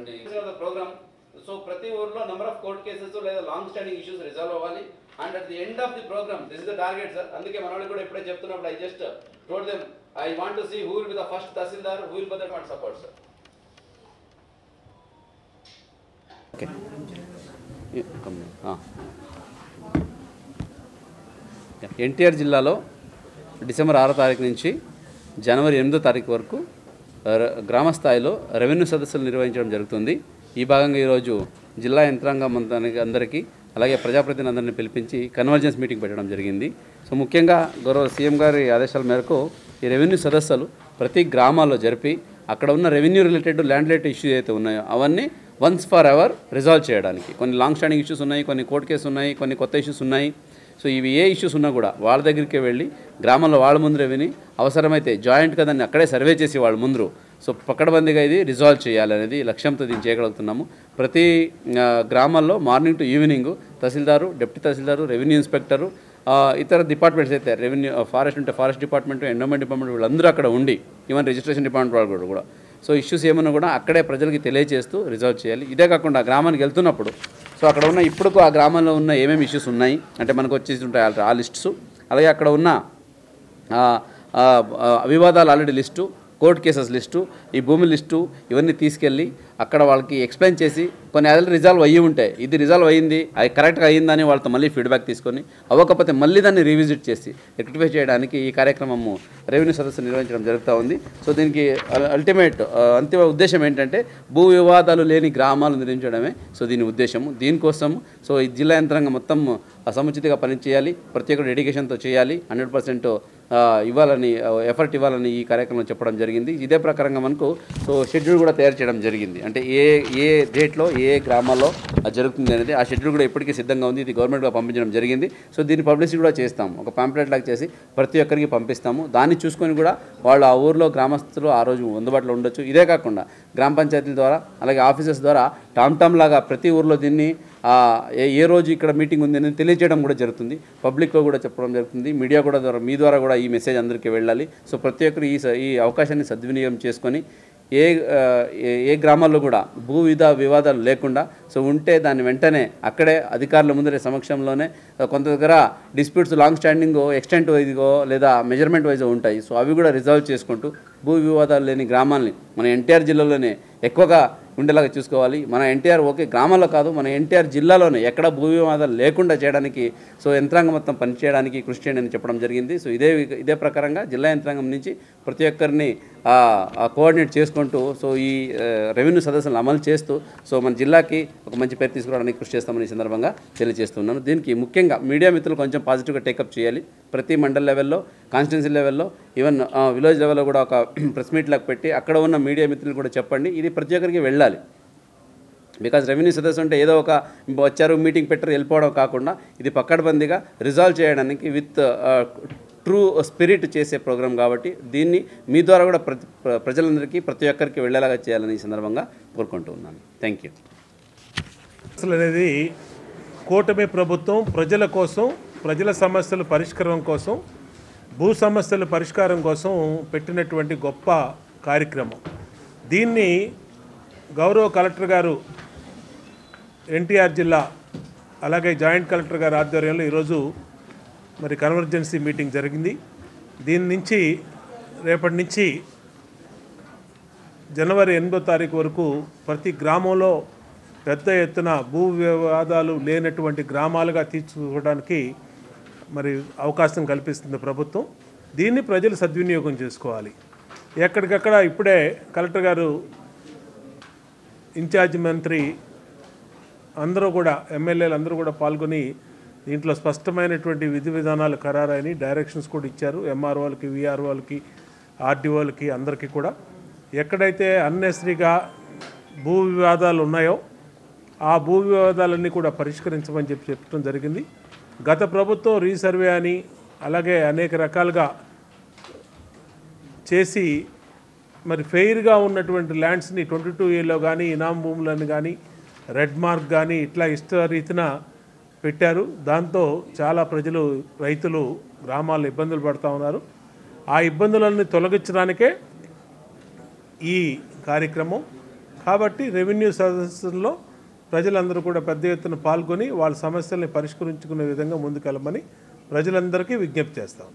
the program. So ప్రతి ఊర్లో number of court cases లేదా long standing issues resolve అవ్వాలి. And at the end of the program, this is the target, sir. అందుకే మనోళ్ళు కూడా ఎప్పుడే చెప్తున్నప్పుడు I just told them I want to see who will be the first Tahsildar, who will be the one support, sir. Okay. NTR జిల్లాలో December 6వ తారీఖు నుంచి జనవరి 8వ తారీఖు వరకు గ్రామ స్థాయిలో రెవెన్యూ సదస్సులు నిర్వహించడం జరుగుతుంది. ఈ భాగంగా ఈరోజు జిల్లా యంత్రాంగం అందరికీ అలాగే ప్రజాప్రతినిధులందరినీ పిలిపించి కన్వర్జెన్స్ మీటింగ్ పెట్టడం జరిగింది. సో ముఖ్యంగా గౌరవ సీఎం గారి ఆదేశాల మేరకు ఈ రెవెన్యూ సదస్సులు ప్రతి గ్రామాల్లో జరిపి అక్కడ ఉన్న revenue related land related issues అయితే ఉన్నాయో అవన్నీ వన్స్ ఫర్ ఎవర్ రిజాల్వ్ చేయడానికి. కొన్ని లాంగ్ స్టాండింగ్ ఇష్యూస్ ఉన్నాయి, కొన్ని కోర్టు కేసు ఉన్నాయి, కొన్ని కొత్త ఇష్యూస్ ఉన్నాయి. సో ఇవి ఏ ఇష్యూస్ ఉన్నా కూడా వాళ్ళ దగ్గరికి వెళ్ళి గ్రామంలో వాళ్ళ ముందరే విని అవసరమైతే జాయింట్గా దాన్ని అక్కడే సర్వే చేసి వాళ్ళ ముందు సో పకడ్బందీగా ఇది రిజాల్వ్ చేయాలనేది లక్ష్యంతో దీన్ని చేయగలుగుతున్నాము. ప్రతి గ్రామాల్లో morning to evening tahsildar, deputy tahsildar, revenue inspector, ఇతర డిపార్ట్మెంట్స్ అయితే రెవెన్యూ ఫారెస్ట్ ఉంటే ఫారెస్ట్ డిపార్ట్మెంట్, ఎండోమెంట్ డిపార్ట్మెంట్ వీళ్ళందరూ అక్కడ ఉండి ఈవెన్ రిజిస్ట్రేషన్ డిపార్ట్మెంట్ వాళ్ళు కూడా సో ఇష్యూస్ ఏమన్నా కూడా అక్కడే ప్రజలకి తెలియజేస్తూ రిజాల్వ్ చేయాలి. ఇదే కాకుండా గ్రామానికి వెళ్తున్నప్పుడు సో అక్కడ ఉన్న ఇప్పుడు ఆ గ్రామంలో ఉన్న ఏమేమి ఇష్యూస్ ఉన్నాయి అంటే మనకు వచ్చేసి ఉంటాయి ఆ లిస్ట్స్, అలాగే అక్కడ ఉన్న వివాదాలు already list, court cases list, ఈ భూమి లిస్టు ఇవన్నీ తీసుకెళ్ళి అక్కడ వాళ్ళకి ఎక్స్ప్లెయిన్ చేసి కొన్ని అదే రిజాల్వ్ అయ్యి ఉంటాయి, ఇది రిజాల్వ్ అయ్యింది, అది కరెక్ట్గా అయ్యిందని వాళ్ళతో మళ్ళీ ఫీడ్బ్యాక్ తీసుకొని అవ్వకపోతే మళ్ళీ దాన్ని రివిజిట్ చేసి రెక్టిఫై చేయడానికి ఈ కార్యక్రమము రెవెన్యూ సదస్సు నిర్వహించడం జరుగుతూ ఉంది. సో దీనికి అల్టిమేట్ అంతిమ ఉద్దేశం ఏంటంటే భూ వివాదాలు లేని గ్రామాలు నిర్మించడమే సో దీని ఉద్దేశము. దీనికోసం సో ఈ జిల్లా యంత్రాంగం మొత్తం సముచితంగా పనిచేయాలి, ప్రతి ఒక్కరు డెడికేషన్తో చేయాలి, 100% ఇవ్వాలని ఎఫర్ట్ ఇవ్వాలని ఈ కార్యక్రమంలో చెప్పడం జరిగింది. ఇదే ప్రకారంగా మనకు సో షెడ్యూల్ కూడా తయారు చేయడం జరిగింది. అంటే ఏ డేట్లో ఏ గ్రామాల్లో జరుగుతుంది అనేది ఆ షెడ్యూల్ కూడా ఇప్పటికీ సిద్ధంగా ఉంది. ఇది గవర్నమెంట్గా పంపించడం జరిగింది. సో దీన్ని పబ్లిసిటీ కూడా చేస్తాము, ఒక పాంప్లెట్ లాగా చేసి ప్రతి ఒక్కరికి పంపిస్తాము. దాన్ని చూసుకొని కూడా వాళ్ళు ఆ ఊర్లో గ్రామస్తులు ఆ రోజు అందుబాటులో ఉండొచ్చు. ఇదే కాకుండా గ్రామ పంచాయతీల ద్వారా అలాగే ఆఫీసెస్ ద్వారా టామ్ లాగా ప్రతి ఊర్లో దీన్ని ఏ రోజు ఇక్కడ మీటింగ్ ఉంది అనేది తెలియజేయడం కూడా జరుగుతుంది. పబ్లిక్లో కూడా చెప్పడం జరుగుతుంది. మీడియా కూడా ద్వారా మీ ద్వారా కూడా ఈ మెసేజ్ అందరికీ వెళ్ళాలి. సో ప్రతి ఒక్కరు ఈ అవకాశాన్ని సద్వినియోగం చేసుకొని ఏ గ్రామాల్లో కూడా భూ వివాదాలు లేకుండా సో ఉంటే దాన్ని వెంటనే అక్కడే అధికారుల ముందరే సమక్షంలోనే కొంత దగ్గర డిస్ప్యూట్స్ లాంగ్ స్టాండింగ్ ఎక్స్టెంట్ వైజ్గో లేదా మెజర్మెంట్ వైజ్ ఉంటాయి. సో అవి కూడా రిజాల్వ్ చేసుకుంటూ భూ వివాదాలు లేని గ్రామాలని మన ఎన్టీఆర్ జిల్లాలోనే ఎక్కువగా ఉండేలాగా చూసుకోవాలి. మన ఎన్టీఆర్ ఒకే గ్రామాల్లో కాదు, మన ఎన్టీఆర్ జిల్లాలోనే ఎక్కడ భూ వివాదాలు లేకుండా చేయడానికి సో యంత్రాంగం మొత్తం పనిచేయడానికి కృషి చేయండి అని చెప్పడం జరిగింది. సో ఇదే ప్రకారంగా జిల్లా యంత్రాంగం నుంచి ప్రతి ఒక్కరిని కోఆర్డినేట్ చేసుకుంటూ సో ఈ రెవెన్యూ సదస్సులను అమలు చేస్తూ సో మన జిల్లాకి ఒక మంచి పేరు తీసుకురావడానికి కృషి చేస్తామని ఈ సందర్భంగా తెలియజేస్తున్నాను. దీనికి ముఖ్యంగా మీడియా మిత్రులు కొంచెం పాజిటివ్గా టేకప్ చేయాలి. ప్రతి మండల్ లెవెల్లో, కాన్స్టిట్యున్సీ లెవెల్లో, ఈవెన్ విలేజ్ లెవెల్లో కూడా ఒక ప్రెస్ మీట్ లాగా పెట్టి అక్కడ ఉన్న మీడియా మిత్రులు కూడా చెప్పండి. ఇది ప్రతి ఒక్కరికి వెళ్ళాలి. బికాజ్ రెవెన్యూ సదస్సు అంటే ఏదో ఒక వచ్చారు మీటింగ్ పెట్టారు వెళ్ళిపోవడం కాకుండా ఇది పక్కడబందీగా రిజాల్వ్ చేయడానికి విత్ ట్రూ స్పిరిట్ చేసే ప్రోగ్రాం కాబట్టి దీన్ని మీ ద్వారా కూడా ప్రజలందరికీ ప్రతి ఒక్కరికి వెళ్ళేలాగా చేయాలని ఈ సందర్భంగా కోరుకుంటూ ఉన్నాను. Thank you. అసలు అనేది కూటమి ప్రభుత్వం ప్రజల కోసం, ప్రజల సమస్యల పరిష్కారం కోసం, భూ సమస్యల పరిష్కారం కోసం పెట్టినటువంటి గొప్ప కార్యక్రమం. దీన్ని గౌరవ కలెక్టర్ గారు ఎన్టీఆర్ జిల్లా అలాగే జాయింట్ కలెక్టర్ గారి ఆధ్వర్యంలో ఈరోజు మరి కన్వర్జెన్సీ మీటింగ్ జరిగింది. దీని నుంచి రేపటి నుంచి జనవరి 8వ తారీఖు వరకు ప్రతి గ్రామంలో పెద్ద ఎత్తున భూ వివాదాలు లేనటువంటి గ్రామాలుగా తీర్చుకోవడానికి మరి అవకాశం కల్పిస్తుంది ప్రభుత్వం. దీన్ని ప్రజలు సద్వినియోగం చేసుకోవాలి. ఎక్కడికక్కడ ఇప్పుడే కలెక్టర్ గారు, ఇన్ఛార్జ్ మంత్రి అందరూ కూడా, ఎమ్మెల్యేలు అందరూ కూడా పాల్గొని దీంట్లో స్పష్టమైనటువంటి విధి విధానాలు ఖరారైన డైరెక్షన్స్ కూడా ఇచ్చారు. ఎంఆర్ఓలకి, విఆర్ఓలకి, ఆర్డీఓలకి అందరికీ కూడా ఎక్కడైతే అన్నెసరీగా భూ వివాదాలు ఉన్నాయో ఆ భూ వివాదాలన్నీ కూడా పరిష్కరించమని చెప్పడం జరిగింది. గత ప్రభుత్వం రీసర్వే అని అలాగే అనేక రకాలుగా చేసి మరి ఫెయిర్గా ఉన్నటువంటి ల్యాండ్స్ని 22A కానీ ఇనాం భూములను కానీ రెడ్ మార్క్ కానీ ఇట్లా ఇష్టరీతిన పెట్టారు. దాంతో చాలా ప్రజలు, రైతులు గ్రామాల్లో ఇబ్బందులు పడుతూ ఉన్నారు. ఆ ఇబ్బందులన్నీ తొలగించడానికే ఈ కార్యక్రమం. కాబట్టి రెవెన్యూ సదస్సుల్లో ప్రజలందరూ కూడా పెద్ద ఎత్తున పాల్గొని వాళ్ళ సమస్యల్ని పరిష్కరించుకునే విధంగా ముందుకెళ్ళమని ప్రజలందరికీ విజ్ఞప్తి చేస్తాం.